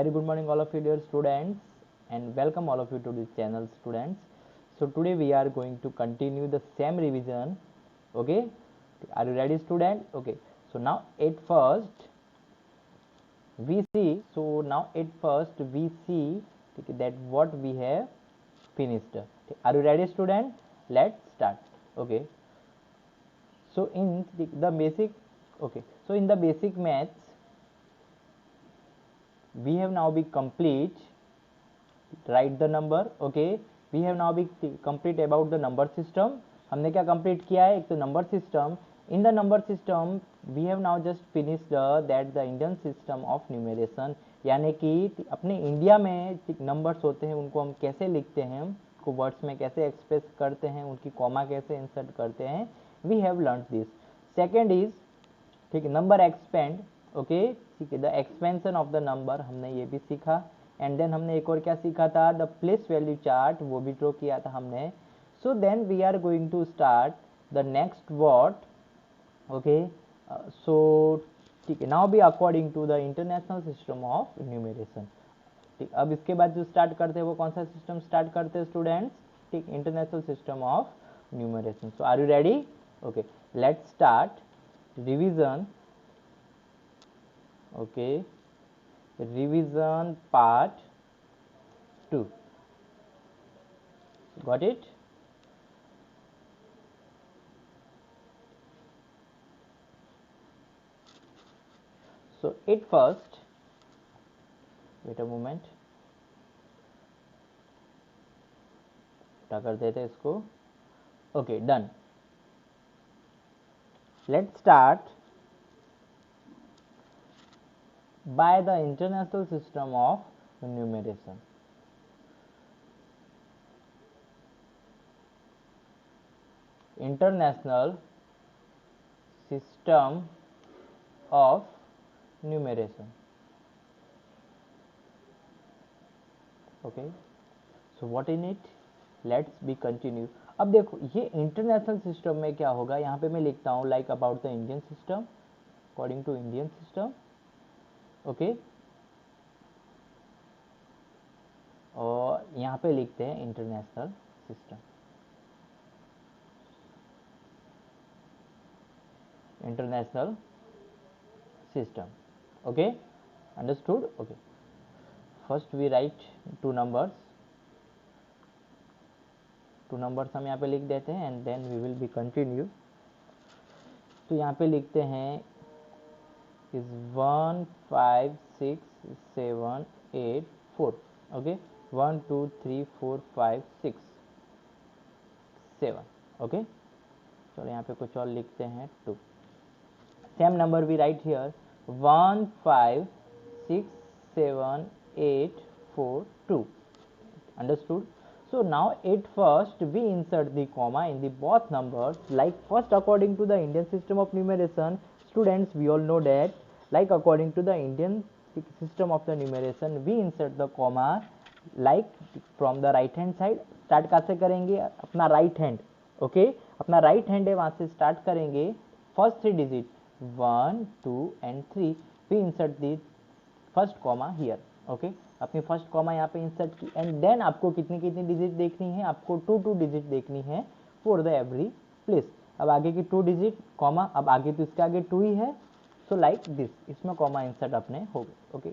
very good morning all of you dear students, and welcome all of you to this channel students. So today we are going to continue the same revision. Okay, are you ready student? Okay, so now at first we see that what we have finished. Are you ready student? Let's start. Okay, so in the basic, okay, so in the basic maths we have now be complete, write the number. Okay, we have now be complete about the number system. हमने क्या complete किया है? एक तो number system. In the number system we have now just finished that the Indian system of numeration, यानी कि अपने India में नंबर्स होते हैं उनको हम कैसे लिखते हैं, को वर्ड्स में कैसे एक्सप्रेस करते हैं, उनकी कॉमा कैसे इंसर्ट करते हैं, we have learn this. Second is ठीक है नंबर एक्सपेंड. ओके, ठीक है the expansion of the number हमने ये भी सीखा. एंड देन हमने एक और क्या सीखा था? द प्लेस वैल्यू चार्ट, वो भी ड्रॉ किया था हमने. So then we are going to start the next word. Okay, so ठीक है now B according to the international system of numeration. ठीक, अब इसके बाद जो स्टार्ट करते हैं वो कौन सा सिस्टम स्टार्ट करते हैं स्टूडेंट्स? ठीक, international system of numeration. So are you ready? Okay, let's start revision. Okay, revision part 2. Got it? So at first, wait a moment, क्या कर देते हैं इसको. Okay, done. Let's start by the international system of numeration. International system of numeration. Okay, so what in it? Let's be continue. अब देखो ये international system में क्या होगा, यहाँ पे मैं लिखता हूँ like about the Indian system, according to Indian system. Okay, और यहाँ पे लिखते हैं international system. International system. Okay, understood. Okay, first we write two numbers. Two numbers हम यहाँ पे लिख देते हैं and then we will be continue. तो यहाँ पे लिखते हैं is 1 5 6 7 8 4. okay, 1 2 3 4 5 6 7. okay, चलो यहाँ पे कुछ और लिखते हैं 2. Same number we write here 1 5 6 7 8 4 2. understood. So now at first we insert the comma in the both numbers. Like first according to the Indian system of numeration, students we all know that like according to the Indian system of the numeration we insert the comma like from the right hand side. start कैसे करेंगे? अपना right hand. okay, अपना right hand है वहाँ से start करेंगे. first 3 digit 1 2 and 3 we insert the first comma here. okay, अपनी first comma यहाँ पे इंसर्ट की एंड देन आपको कितनी कितनी डिजिट देखनी है? आपको 2 डिजिट देखनी है फॉर द एवरी प्लेस. अब आगे की 2 डिजिट कॉमा, अब आगे तो इसके आगे 2 ही है. सो लाइक दिस, इसमें कॉमा इंसर्ट अपने हो गए. Okay,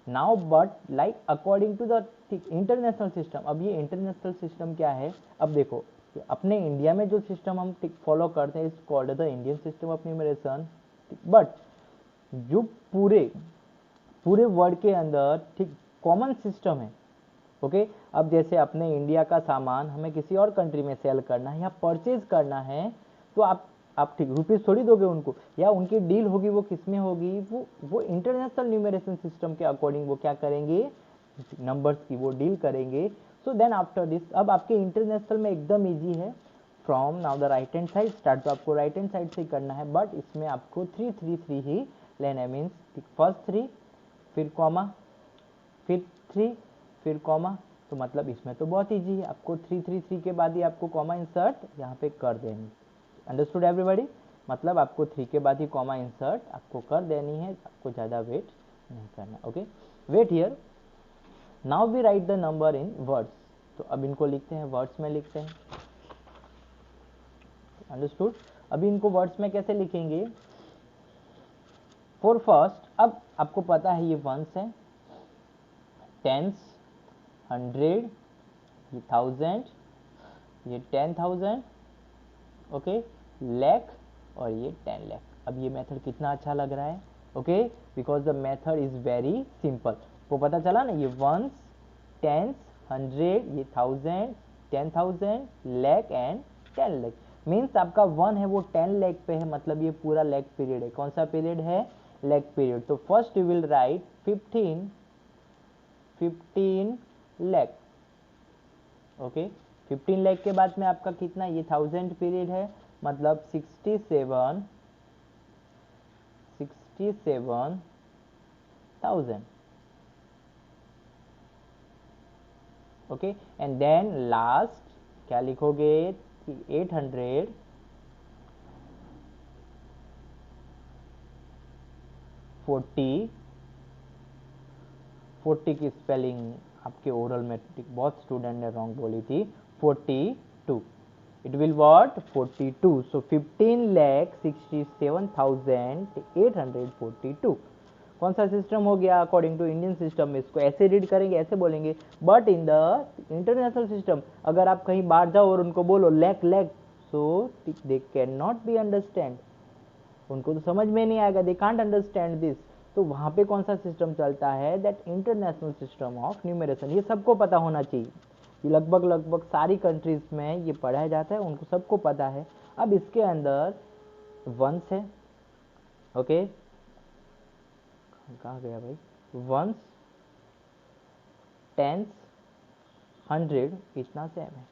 now but like according to the international system. अब ये इंटरनेशनल सिस्टम क्या है? अब देखो अपने इंडिया में जो सिस्टम हम फॉलो करते हैं is called the Indian system of numeration. But जो पूरे वर्ल्ड के अंदर ठीक कॉमन सिस्टम है. ओके, अब जैसे अपने इंडिया का सामान हमें किसी और कंट्री में सेल करना है या परचेज करना है तो आप ठीक रुपीज थोड़ी दोगे उनको, या उनकी डील होगी वो किस में होगी? वो इंटरनेशनल न्यूमरेशन सिस्टम के अकॉर्डिंग वो क्या करेंगे? नंबर्स की वो डील करेंगे. सो देन आफ्टर दिस अब आपके इंटरनेशनल में एकदम ईजी है. From now the right hand side start, तो आपको राइट हैंड साइड से करना है. बट इसमें आपको 3 3 3 ही लेना है. मीन्स फर्स्ट 3 फिर कॉमा फिर 3 फिर कॉमा. तो मतलब इसमें तो बहुत इजी है. आपको 3 3 3 के बाद ही आपको कॉमा इंसर्ट यहाँ पे कर देनी. Understood everybody? मतलब आपको 3 के बाद ही कॉमा इंसर्ट आपको कर देनी है. आपको ज़्यादा वेट नहीं करना. Okay, wait here. Now we write the number in words, तो अब इनको लिखते हैं वर्ड्स में लिखते हैं, अंडरस्टूड। अभी इनको वर्ड्स में कैसे लिखेंगे, फॉर फर्स्ट, अब आपको पता है ये वंस है, टेंस, 100, ये 1000, ये 10,000, ओके, लैख और ये 10 लाख। अब ये मेथड कितना अच्छा लग रहा है, okay, because the method is very simple. को पता चला ना, ये वंस, टेंस, 100, ये 1000, 10,000, लैख एंड 10 लाख। मीन्स आपका 1 है वो 10 लाख पे है, मतलब ये पूरा लैख पीरियड है। कौन सा पीरियड है, लैख पीरियड। तो first you will write 15 lakh, okay. 15 lakh के बाद में आपका कितना, ये 1000 पीरियड है, मतलब 67,000, ओके। एंड देन लास्ट क्या लिखोगे, 840 40 की स्पेलिंग आपके ओरल में बहुत स्टूडेंट ने रॉन्ग बोली थी, 42, it will what, 42, so 15,67,842। कौन सा सिस्टम हो गया, अकॉर्डिंग टू इंडियन सिस्टम में इसको ऐसे रीड करेंगे, ऐसे बोलेंगे। But in the international system अगर आप कहीं बाहर जाओ और उनको बोलो lakh lakh, so they can not be understand, उनको तो समझ में नहीं आएगा, दे कांट अंडरस्टैंड दिस। तो वहां पे कौन सा सिस्टम चलता है, that international system of numeration. ये सबको पता होना चाहिए, ये लगभग सारी कंट्रीज में ये पढ़ाया जाता है, उनको सबको पता है। अब इसके अंदर वंस है, ओके, कहाँ गया भाई, वंस, टेंस, 100 इतना सेम है,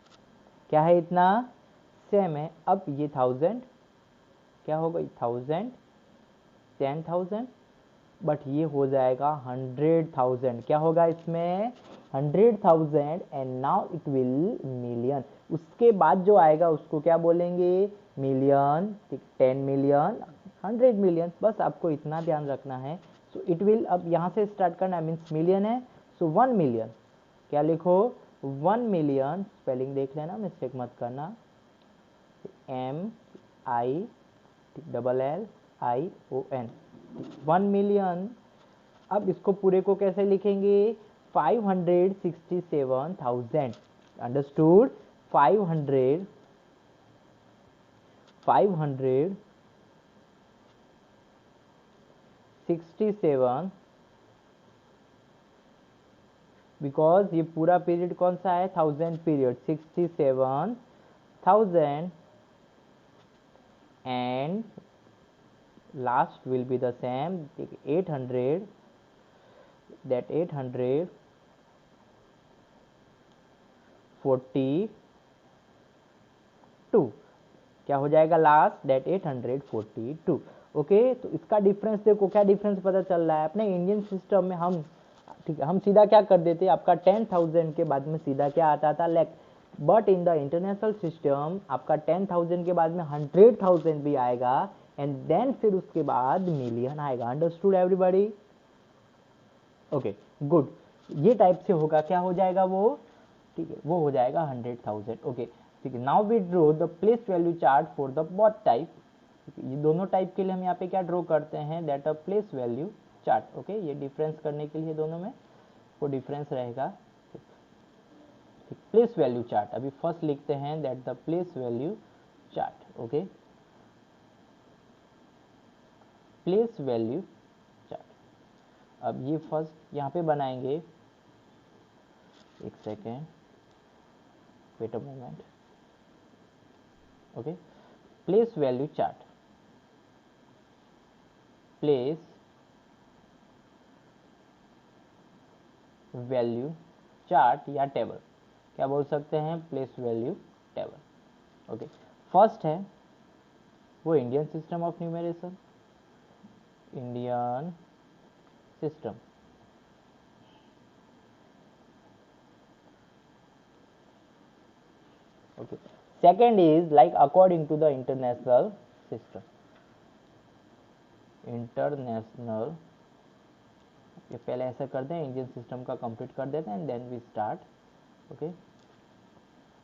क्या है, इतना सेम है। अब ये 1000 क्या हो गई, 1000, 10,000, बट ये हो जाएगा 100,000, क्या होगा इसमें, 100,000, and now it will million. उसके बाद जो आएगा उसको क्या बोलेंगे, मिलियन, 10 मिलियन, 100 मिलियन, बस आपको इतना ध्यान रखना है। सो इट विल, अब यहाँ से स्टार्ट करना, मीन्स मिलियन है, सो 1 मिलियन, क्या लिखो, 1 मिलियन, स्पेलिंग देख लेना, मिस्टेक मत करना, MILLION, 1 मिलियन। अब इसको पूरे को कैसे लिखेंगे, 567,000, अंडरस्टूड। 567, बिकॉज ये पूरा पीरियड कौन सा है, 1000 period, 67,000, and last will be the same, 800, that 842, क्या हो जाएगा लास्ट, that 842, ओके। तो इसका डिफरेंस देखो, क्या डिफरेंस पता चल रहा है, अपने इंडियन सिस्टम में हम, ठीक है, हम सीधा क्या कर देते, आपका 10,000 के बाद में सीधा क्या आता था, lakh. But in the international system आपका 10,000 के बाद में 100,000 भी आएगा, एंड देन फिर उसके बाद मिलियन आएगा, अंडरस्टूड एवरीबॉडी, ओके, गुड। ये टाइप से होगा, क्या हो जाएगा वो, ठीक है, वो हो जाएगा 100,000, ओके, ठीक है। Now we draw the place value chart for the both type, ये दोनों टाइप के लिए हम यहाँ पे क्या ड्रॉ करते हैं, that a place value chart, okay. ये डिफरेंस करने के लिए दोनों में वो डिफरेंस रहेगा, ठीक। प्लेस वैल्यू चार्ट अभी फर्स्ट लिखते हैं, that the place value chart, okay, place value chart. अब ये फर्स्ट यहाँ पे बनाएंगे, एक second, wait a moment, okay. Place value chart, place value chart या टेबल, क्या बोल सकते हैं, place value table, okay. First है वो Indian system of numeration, Indian system, okay. Second is like according to the international system, international ये पहले ऐसा करते हैं, इंडियन सिस्टम का कंप्लीट कर देते हैं and then we start. Okay,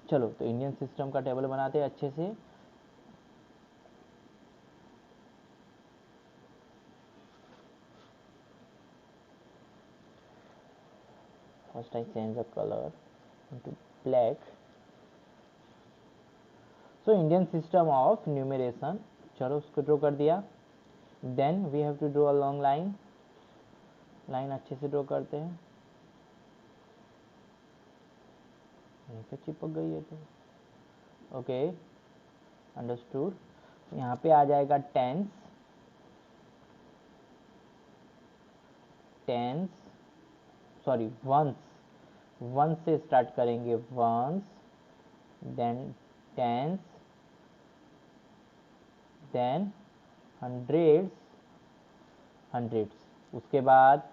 चलो तो इंडियन सिस्टम का टेबल बनाते हैं अच्छे से। First I change the colour into black. So Indian system of numeration, चलो उसको ड्रॉ कर दिया। Then we have to draw a long line, line अच्छे से ड्रॉ करते हैं। यहीं पे चिपक गई है तो ओके, अंडरस्टूड। यहाँ पे आ जाएगा tens, tens sorry ones, ones से स्टार्ट करेंगे, ones, then tens, then hundreds, hundreds, उसके बाद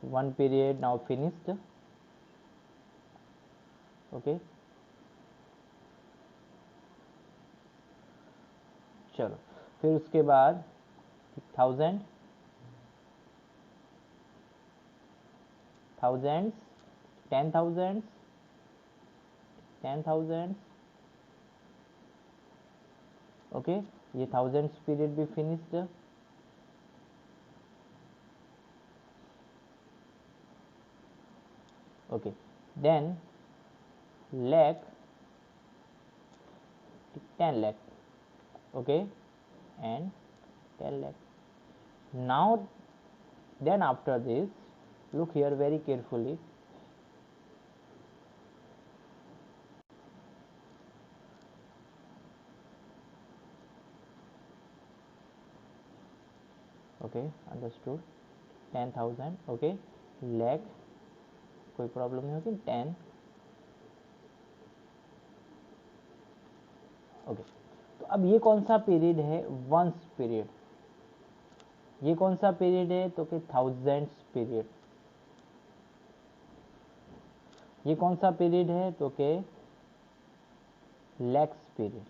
one period now finished. Okay, चलो फिर उसके बाद थाउजेंड, थाउजेंड्स, 10,000, 10,000। ओके, ये थाउजेंड्स पीरियड भी finished. Okay, then lakh, 10 lakh, okay, and 10 lakh. Now then after this, look here very carefully. Okay, understood, 10,000, okay, lakh, कोई problem नहीं होगी, 10, okay. तो अब ये कौन सा पीरियड है, वंस पीरियड। ये कौन सा पीरियड है, तो कि थाउजेंड्स पीरियड। ये कौन सा पीरियड है, तो कि lakhs period,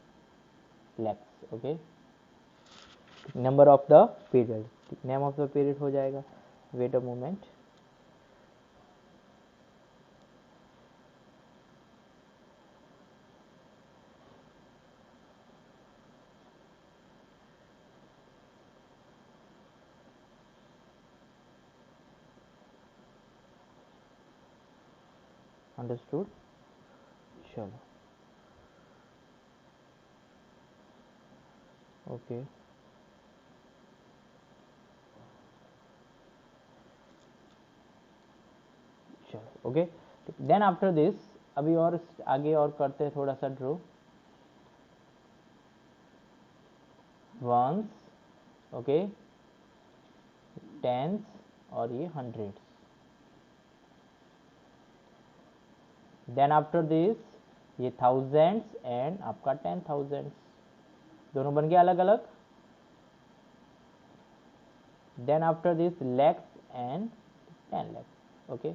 lakhs, okay. Number of the period, name of the period हो जाएगा। वेट अ मोमेंट, अंडरस्टूड, चलो ओके, चलो ओके। देन आफ्टर दिस, अभी और आगे और करते हैं थोड़ा सा ड्रॉ, वंस, ओके, टेंस और ये हंड्रेड्स। देन आफ्टर दिस ये थाउजेंड्स एंड आपका 10,000, दोनों बन गया अलग अलग। Then after this lakhs and 10 lakhs, okay,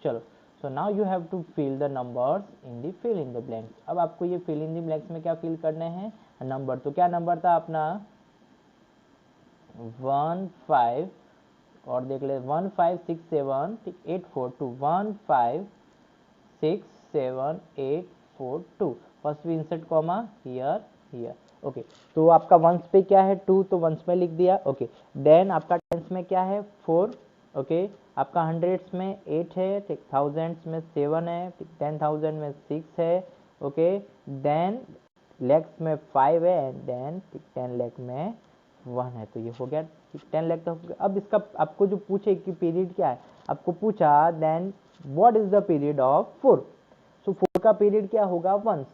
चलो। So now you have to fill the numbers in the fill in the blanks. अब आपको ये फिल इन द ब्लैंक्स में क्या फिल करने हैं, नंबर। तो क्या नंबर था अपना, 15, और देख ले 1567 842, 1567 842, फर्स्ट भी insert comma here here, okay. तो आपका वंस पे क्या है 2, तो वंस में लिख दिया, ओके। देन आपका टेंस में क्या है 4, ओके। आपका हंड्रेड्स में 8 है, ठीक, थाउजेंड्स में 7 है, ठीक, 10,000 में 6 है, ओके। देन लैक्स में 5 है एंड देन 10 लाख में 1 है, तो ये हो गया 10 लाख तो। अब इसका आपको जो पूछे कि पीरियड क्या है, आपको पूछा then what is the period of 4। So 4 का पीरियड क्या होगा, वंस।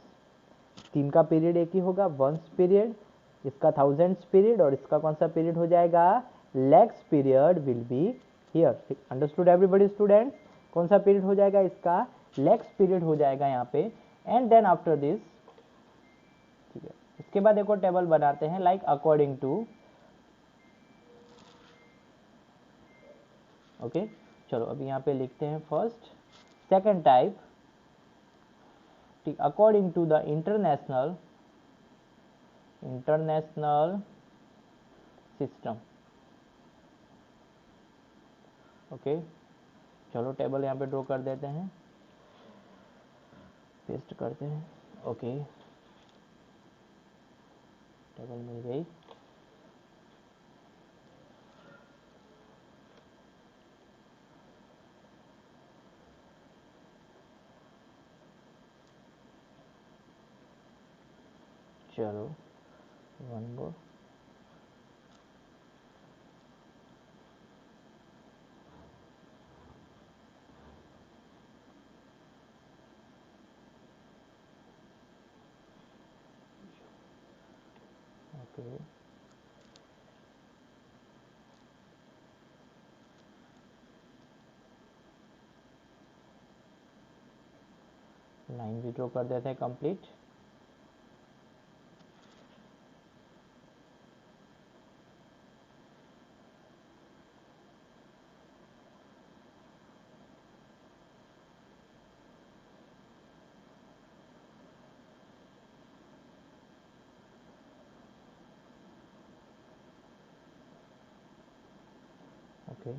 3 का पीरियड एक ही होगा, वंस पीरियड। इसका थाउजेंड्स पीरियड और इसका कौन सा पीरियड हो जाएगा, lakhs period will be here. Understood everybody students, कौन सा पीरियड हो जाएगा, इसका लैक्स पीरियड हो जाएगा यहाँ पे। एंड देन आफ्टर दिस, ठीक है, इसके बाद एक और टेबल बनाते हैं, लाइक अकॉर्डिंग टू, ओके। चलो अभी यहाँ पे लिखते हैं फर्स्ट, सेकंड टाइप, ठीक, according to the international system, okay, चलो टेबल यहाँ पे ड्रॉ कर देते हैं, पेस्ट करते हैं। ओके, टेबल मिल गई। चलो वन मोर। ओके, लाइन भी ड्रॉ कर देते हैं complete. Okay,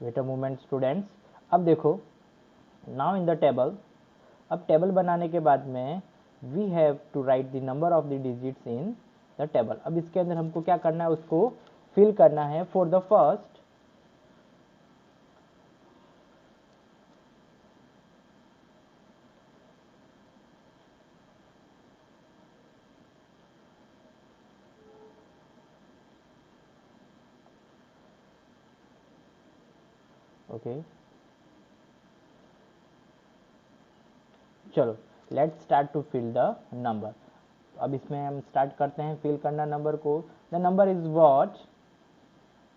wait a moment students. अब देखो, नाउ इन द टेबल, अब टेबल बनाने के बाद में we have to write the number of the digits in the table. अब इसके अंदर हमको क्या करना है, उसको फिल करना है। फॉर द फर्स्ट, ओके, चलो let's start to fill the number. अब इसमें हम स्टार्ट करते हैं फिल करना नंबर को। द नंबर इज व्हाट,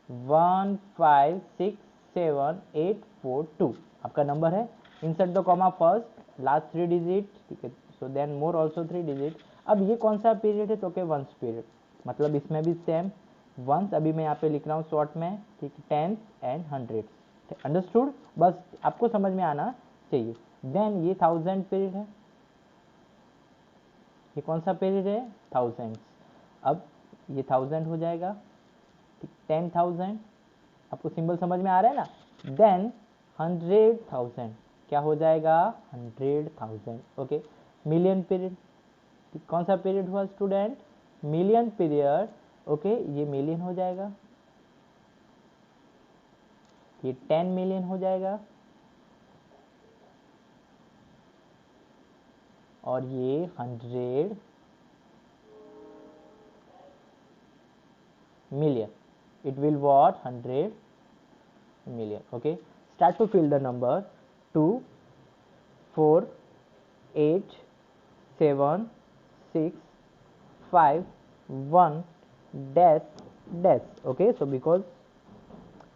1567842 आपका नंबर है। Insert the comma first, last 3 digit, ठीक है। So then more also 3 digit. अब ये कौन सा पीरियड है, तो के वंस पीरियड, मतलब इसमें भी सेम वंस। अभी मैं यहाँ पे लिख रहा हूँ शॉर्ट में, ठीक है, टेंस एंड हंड्रेड। अंडरस्टूड, बस आपको समझ में आना चाहिए। देन ये 1000 पीरियड है, ये कौन सा पीरियड है, थाउजेंड्स। अब ये 1000 हो जाएगा, ठीक, 10,000, आपको सिंबल समझ में आ रहा है ना। देन 100,000 क्या हो जाएगा, 100,000। ओके, मिलियन पीरियड, कौन सा पीरियड हुआ स्टूडेंट, मिलियन पीरियड। ओके, ये मिलियन हो जाएगा, ये 10 मिलियन हो जाएगा, और ये 100 million, it will what, 100 million. Okay, start to fill the number 2 4 8 7 6 5 1 dash dash. Okay, so because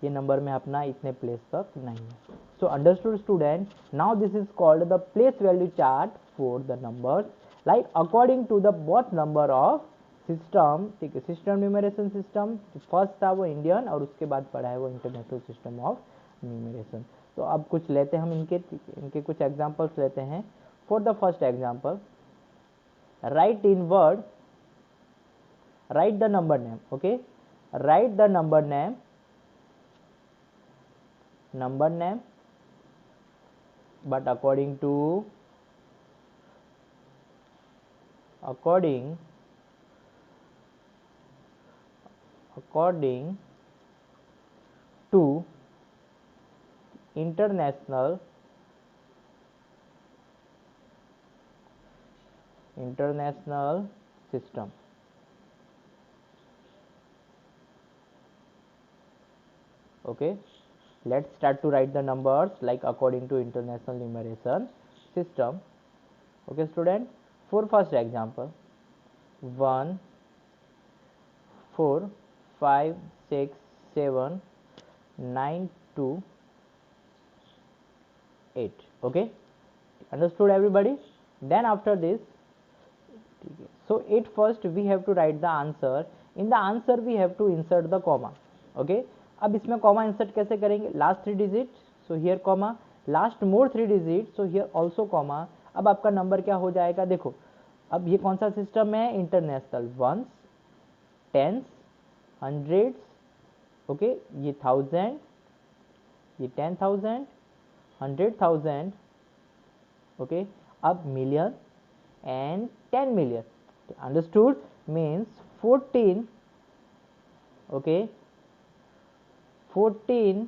ये नंबर में अपना इतने प्लेस तक नहीं है। So understood student, now this is called the place value chart for the numbers, like according to the both number of system, ठीक है। System numeration system first था वो इंडियन, और उसके बाद पढ़ा है वो इंटरनेशनल सिस्टम ऑफ न्यूमरेशन। तो अब कुछ लेते हैं हम इनके कुछ एग्जांपल्स लेते हैं। For the first example, right in word, right the number name. Okay, right the number name, but according to international system. Okay, let's start to write the numbers like according to international numeration system. Okay student, for first example, 1 4 5 6 7 9 2 8. Okay, understood everybody? Then after this, so at first we have to write the answer. In the answer we have to insert the comma. Okay, अब इसमें comma insert कैसे करेंगे? Last 3 digits, so here comma, last more 3 digits, so here also comma. अब आपका number क्या हो जाएगा? देखो अब ये कौन सा सिस्टम है? International, ones, tens, hundreds, okay, ये 1000, ये 10,000, 100,000, ओके, अब million and 10 million. Understood? Means 14, okay, 14,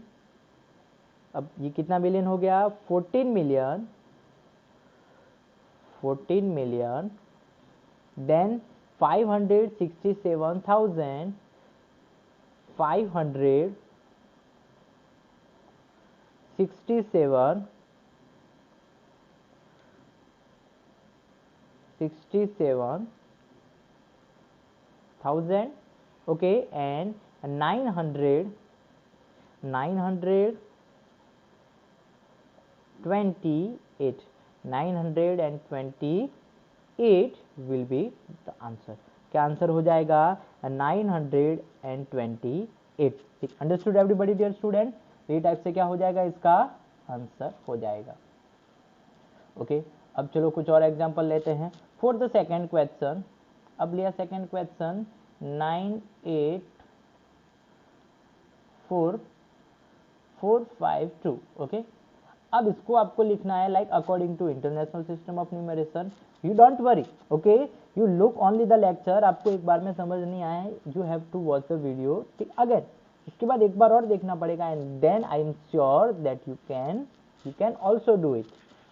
अब ये कितना मिलियन हो गया? 14 million, 14 million, then 567,567, 67,000, okay, and 928, 928 will be the answer. क्या आंसर हो जाएगा? 928. Understood everybody dear student? ये टाइप से क्या हो जाएगा? इसका आंसर हो जाएगा. ओके, अब चलो कुछ और एग्जांपल लेते हैं. फॉर द सेकंड क्वेश्चन, अब लिया सेकंड क्वेश्चन 984,452. ओके, अब इसको आपको लिखना है like according to international system of numeration. You don't worry, okay, you look only the lecture. आपको एक बार में समझ नहीं आया, you have to watch the video. ठीक, अगेन इसके बाद एक बार और देखना पड़ेगा and then I am sure that you can also do it.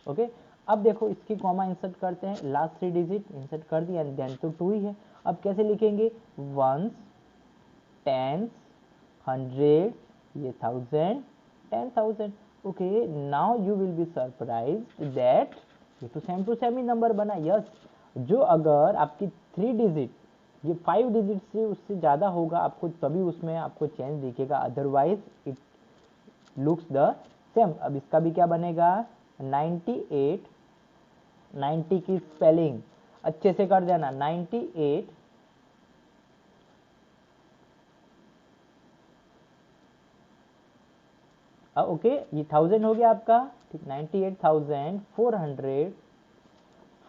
Okay, अब देखो इसकी कॉमा इंसर्ट करते हैं. लास्ट 3 डिजिट इंसर्ट कर दिया एंड देन तो 2 ही है. अब कैसे लिखेंगे? वंस, टेंस, 100, ये 1000, 10,000. Okay, now you will be surprised that ये तो सेम टू सेम ही नंबर बना. यस, जो अगर आपकी 3 डिजिट ये 5 डिजिट से उससे ज़्यादा होगा आपको तभी उसमें आपको चेंज दिखेगा, otherwise it looks the same. अब इसका भी क्या बनेगा? 98, 90 की स्पेलिंग अच्छे से कर देना. 98, ओके, ये 1000 हो गया आपका. ठीक, 98,400,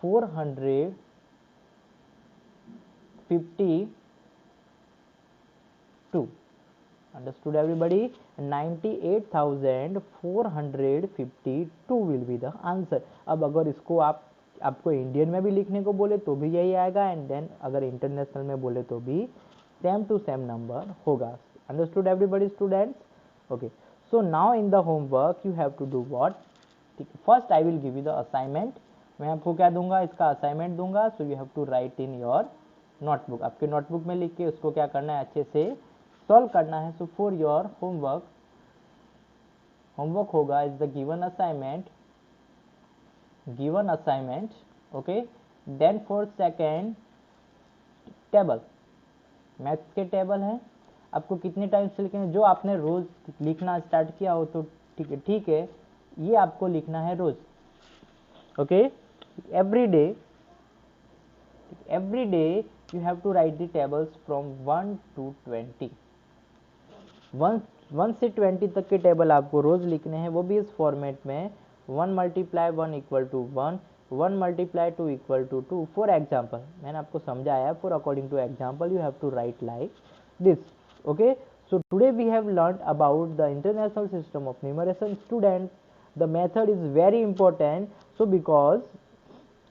452. Understood everybody? 98,452 will be the answer. अब अगर इसको आपको इंडियन में भी लिखने को बोले तो भी यही आएगा एंड देन अगर इंटरनेशनल में बोले तो भी सेम टू सेम नंबर होगा. Understood everybody students? Okay, so now in the homework you have to do what? First I will give you the assignment. मैं आपको क्या दूंगा? इसका असाइनमेंट दूंगा. So you have to write in your notebook. आपके notebook में लिख के उसको क्या करना है? अच्छे से सॉल्व करना है. सो फॉर योर होमवर्क होगा is the given assignment. Okay, then for second table, maths के टेबल है. आपको कितने टाइम से लिखेंगे? जो आपने रोज लिखना स्टार्ट किया हो तो ठीक है, ये आपको लिखना है रोज. Okay, every day you have to write the tables from 1 to 20. 1 से 20 तक के टेबल आपको रोज लिखने हैं, वो भी इस फॉर्मेट में 1 × 1 = 1, 1 × 2 = 2. फॉर एग्जाम्पल, मैंने आपको समझाया, for according to example you have to write like this. Okay, so today we have learn about the international system of numeration. Student, the method is very important. So because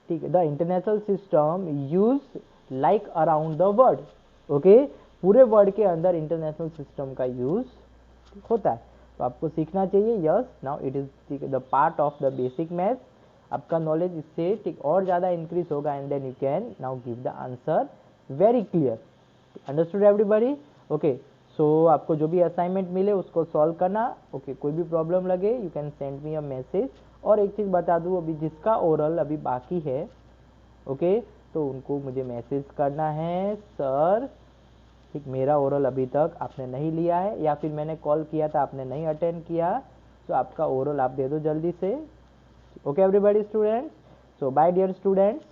the international system use like around the world. Okay, पूरे world के अंदर international system का use होता है, तो आपको सीखना चाहिए. Yes, now it is the part of the basic math. आपका नॉलेज इससे और ज़्यादा इंक्रीज होगा and then you can now give the answer very clear. Understood everybody? Okay, so आपको जो भी असाइनमेंट मिले उसको सॉल्व करना. ओके, कोई भी प्रॉब्लम लगे you can send me a message. और एक चीज़ बता दूँ, अभी जिसका ओरल अभी बाकी है, ओके, तो उनको मुझे मैसेज करना है, सर ठीक मेरा ओरल अभी तक आपने नहीं लिया है, या फिर मैंने कॉल किया था आपने नहीं अटेंड किया, तो आपका ओरल आप दे दो जल्दी से. ओके एवरीबॉडी स्टूडेंट्स, सो बाय डियर स्टूडेंट्स,